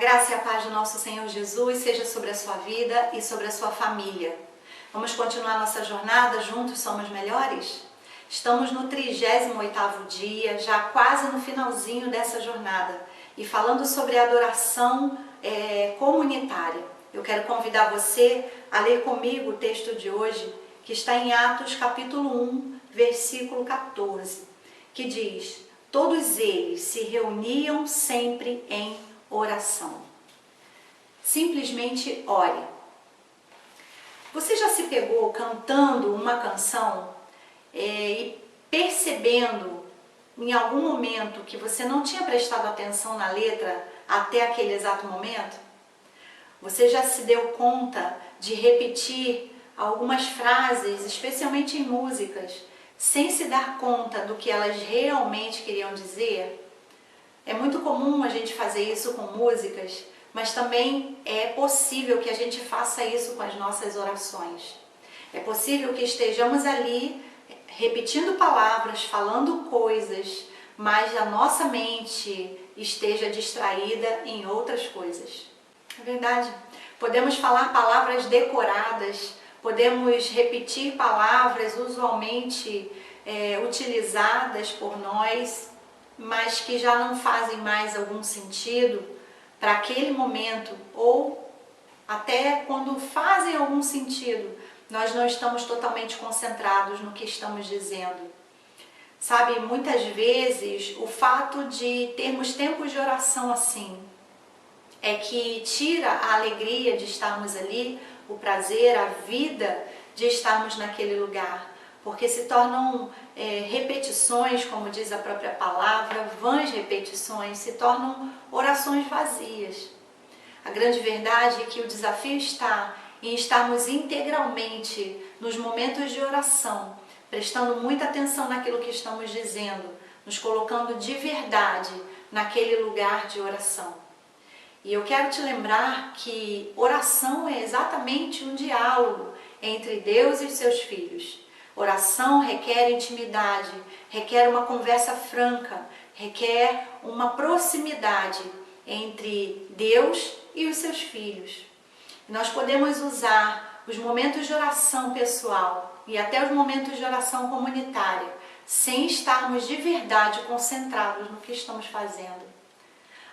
graça e a paz do nosso Senhor Jesus seja sobre a sua vida e sobre a sua família. Vamos continuar nossa jornada Juntos Somos Melhores? Estamos no 38º dia, já quase no finalzinho dessa jornada, e falando sobre a adoração comunitária. Eu quero convidar você a ler comigo o texto de hoje, que está em Atos capítulo 1, versículo 14, que diz: todos eles se reuniam sempre em oração. Simplesmente ore. Você já se pegou cantando uma canção e percebendo em algum momento que você não tinha prestado atenção na letra até aquele exato momento? Você já se deu conta de repetir algumas frases, especialmente em músicas, sem se dar conta do que elas realmente queriam dizer? É muito comum a gente fazer isso com músicas, mas também é possível que a gente faça isso com as nossas orações. É possível que estejamos ali repetindo palavras, falando coisas, mas a nossa mente esteja distraída em outras coisas. É verdade. Podemos falar palavras decoradas, podemos repetir palavras usualmente utilizadas por nós, mas que já não fazem mais algum sentido para aquele momento, ou até quando fazem algum sentido, nós não estamos totalmente concentrados no que estamos dizendo. Sabe, muitas vezes o fato de termos tempos de oração assim é que tira a alegria de estarmos ali, o prazer, a vida de estarmos naquele lugar, porque se tornam repetições, como diz a própria palavra, vãs repetições, se tornam orações vazias. A grande verdade é que o desafio está em estarmos integralmente nos momentos de oração, prestando muita atenção naquilo que estamos dizendo, nos colocando de verdade naquele lugar de oração. E eu quero te lembrar que oração é exatamente um diálogo entre Deus e os seus filhos. Oração requer intimidade, requer uma conversa franca, requer uma proximidade entre Deus e os seus filhos. Nós podemos usar os momentos de oração pessoal e até os momentos de oração comunitária sem estarmos de verdade concentrados no que estamos fazendo.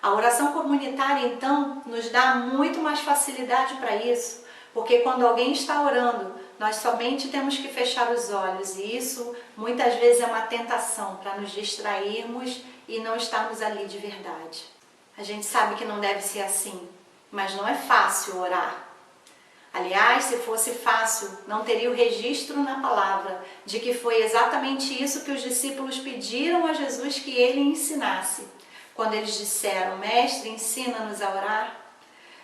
A oração comunitária, então, nos dá muito mais facilidade para isso, porque quando alguém está orando, nós somente temos que fechar os olhos, e isso muitas vezes é uma tentação para nos distrairmos e não estarmos ali de verdade. A gente sabe que não deve ser assim, mas não é fácil orar. Aliás, se fosse fácil, não teria o registro na palavra de que foi exatamente isso que os discípulos pediram a Jesus que ele ensinasse. Quando eles disseram: Mestre, ensina-nos a orar.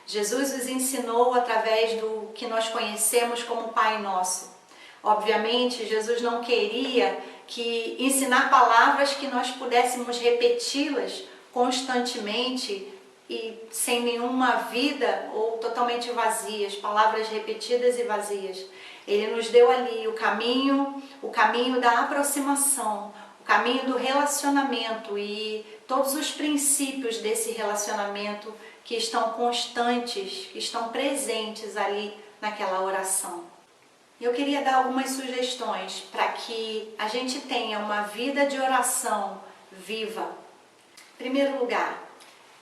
Jesus os ensinou através do que nós conhecemos como Pai Nosso. Obviamente, Jesus não queria que ensinar palavras que nós pudéssemos repeti-las constantemente e sem nenhuma vida ou totalmente vazias, palavras repetidas e vazias. Ele nos deu ali o caminho da aproximação, o caminho do relacionamento e todos os princípios desse relacionamento que estão constantes, que estão presentes ali naquela oração. Eu queria dar algumas sugestões para que a gente tenha uma vida de oração viva. Em primeiro lugar,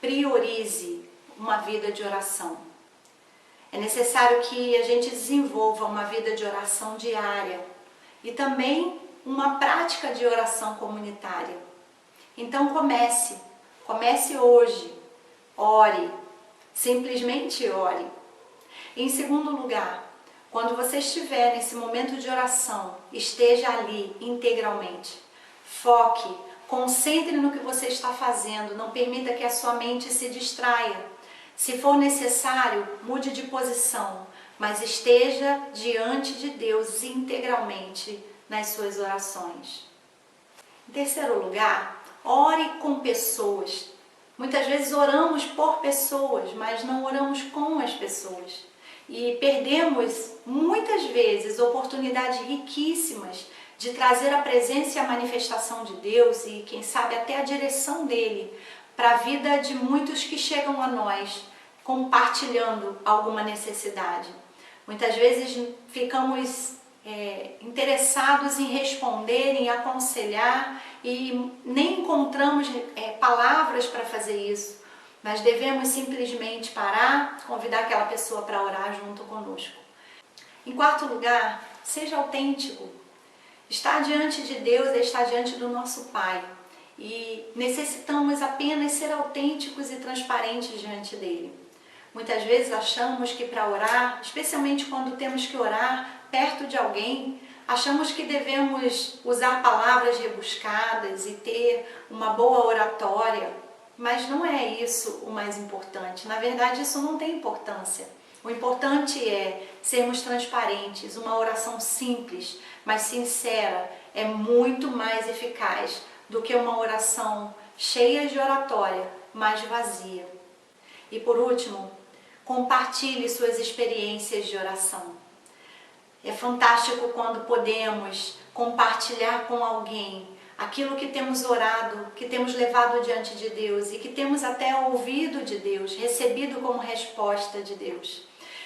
priorize uma vida de oração. É necessário que a gente desenvolva uma vida de oração diária e também uma prática de oração comunitária. Então comece hoje, ore, simplesmente ore. Em segundo lugar, quando você estiver nesse momento de oração, esteja ali integralmente. Foque, concentre no que você está fazendo, não permita que a sua mente se distraia. Se for necessário, mude de posição, mas esteja diante de Deus integralmente nas suas orações. Em terceiro lugar, ore com pessoas. Muitas vezes oramos por pessoas, mas não oramos com as pessoas. E perdemos muitas vezes oportunidades riquíssimas de trazer a presença e a manifestação de Deus e, quem sabe, até a direção dele para a vida de muitos que chegam a nós, compartilhando alguma necessidade. Muitas vezes ficamos interessados em responder, em aconselhar e nem encontramos palavras para fazer isso. Mas devemos simplesmente parar, convidar aquela pessoa para orar junto conosco. Em quarto lugar, seja autêntico. Estar diante de Deus é estar diante do nosso Pai. E necessitamos apenas ser autênticos e transparentes diante dele. Muitas vezes achamos que para orar, especialmente quando temos que orar perto de alguém, achamos que devemos usar palavras rebuscadas e ter uma boa oratória, mas não é isso o mais importante. Na verdade, isso não tem importância. O importante é sermos transparentes. Uma oração simples, mas sincera, é muito mais eficaz do que uma oração cheia de oratória, mas vazia. E por último, compartilhe suas experiências de oração. É fantástico quando podemos compartilhar com alguém aquilo que temos orado, que temos levado diante de Deus e que temos até ouvido de Deus, recebido como resposta de Deus.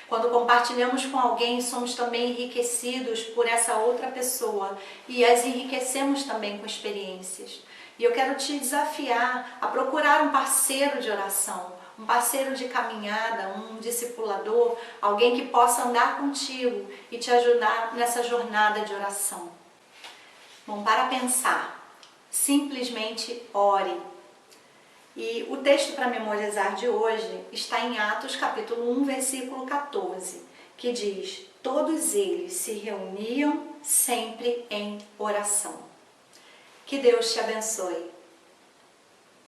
Quando compartilhamos com alguém, somos também enriquecidos por essa outra pessoa e as enriquecemos também com experiências. E eu quero te desafiar a procurar um parceiro de oração, um parceiro de caminhada, um discipulador, alguém que possa andar contigo e te ajudar nessa jornada de oração. Bom, para pensar, simplesmente ore. E o texto para memorizar de hoje está em Atos capítulo 1, versículo 14, que diz: todos eles se reuniam sempre em oração. Que Deus te abençoe.